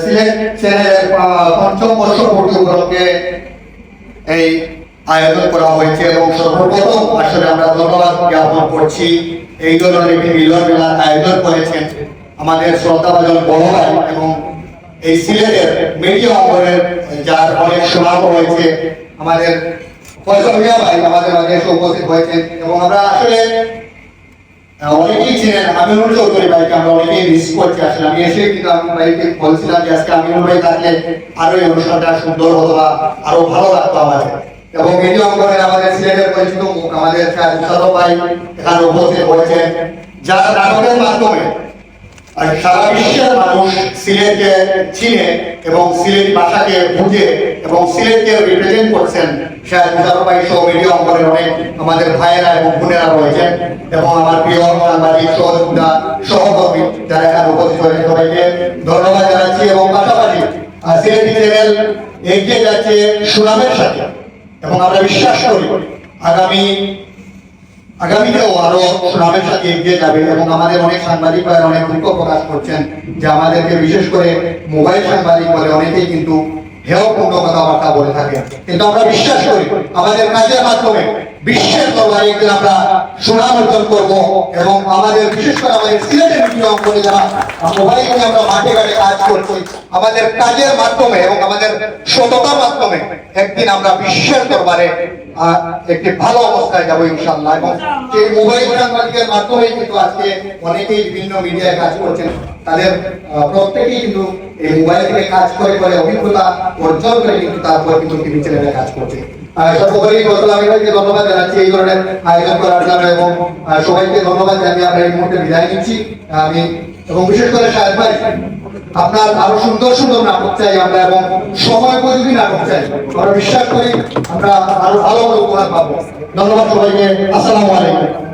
সিলেট চ্যানেলের পঞ্চম বর্ষপূর্তি উপলক্ষে এই আয়োজন করা হয়েছে এবং সর্বপ্রথম আসলে আমরা ধন্যবাদ জ্ঞাপন করছি এই ধরনের একটি মিলন মেলার আয়োজন করেছেন আমাদের শ্রদ্ধাভাজন বড় ভাই এবং এই সিলেটের মিডিয়া অঙ্গনের যার অনেক সুনাম রয়েছে আমাদের ফয়সাল মিয়া ভাই আমাদের মাঝে এসে উপস্থিত হয়েছেন এবং আমরা আসলে অনেকেই ছিলেন আমিনুল চৌধুরী ভাইকে আমরা অনেকেই মিস করছি আসলে আমি এসে কিন্তু আমি ভাইকে বলছিলাম যে আজকে আমিনুল ভাই থাকলে আরো এই অনুষ্ঠানটা সুন্দর হতো বা আরো ভালো লাগতো আমাদের এবং মিডিয়া অঙ্গনের আমাদের সিলেটের পরিচিত মুখ আমাদের মুসারফ ভাই এখানে উপস্থিত হয়েছেন যার নাটকের মাধ্যমে সারা বিশ্বের মানুষ সিলেটকে চিনে এবং সিলেটি ভাষাকে বুঝে এবং সিলেটকে রিপ্রেজেন্ট করছেন শাহেদ মুসারফ ভাই সহ মিডিয়া অঙ্গনের অনেক আমাদের ভাইয়েরা এবং বোনেরা রয়েছেন এবং আমার প্রিয় সাংবাদিক সহযোগিতা সহকর্মী যারা এখানে উপস্থিত হয়েছেন সবাইকে ধন্যবাদ জানাচ্ছি এবং পাশাপাশি সিলেটি চ্যানেল এগিয়ে যাচ্ছে সুনামের সাথে এবং আমরা বিশ্বাস করি আগামীতেও আরো সুনামের সাথে এগিয়ে যাবে এবং আমাদের অনেক সাংবাদিক ভাইয়েরা অনেক দুঃখ প্রকাশ করছেন যে আমাদেরকে বিশেষ করে মোবাইল সাংবাদিক বলে অনেকেই কিন্তু হেয়পূর্ণ কথাবার্তা বলে থাকে কিন্তু আমরা বিশ্বাস করি আমাদের কাজের মাধ্যমে বিশ্বের দরবারে একদিন আমরা সুনাম অর্জন করব এবং আমাদের বিশেষ করে আমাদের সিলেটের মিডিয়া অঙ্গনে যারা মোবাইল নিয়ে আমরা মাঠে ঘাটে কাজ করছি আমাদের কাজের মাধ্যমে এবং আমাদের সততার মাধ্যমে একদিন আমরা বিশ্বের দরবারে একটি ভালো অবস্থায় যাবো ইনশাআল্লাহ এবং এই মোবাইল সাংবাদিকের মাধ্যমে কিন্তু আজকে অনেকেই বিভিন্ন মিডিয়ায় কাজ করছেন তাদের প্রত্যেকেই কিন্তু এই মোবাইল থেকে কাজ করে করে অভিজ্ঞতা অর্জন করে কিন্তু তারপর কিন্তু টিভি চ্যানেলে কাজ করছে সর্বোপরি আমি ভাইকে ধন্যবাদ জানাচ্ছি এই ধরনের আয়োজন করার জন্য এবং সবাইকে ধন্যবাদ জানিয়ে আমরা এই মুহূর্তে বিদায় নিচ্ছি আমি এবং বিশেষ করে শাহেদ ভাই আপনার আরো সুন্দর সুন্দর নাটক চাই আমরা এবং সময় উপযোগী নাটক চাই আমরা বিশ্বাস করি আমরা আরো ভালো ভালো উপহার পাবো ধন্যবাদ সবাইকে আসসালামু আলাইকুম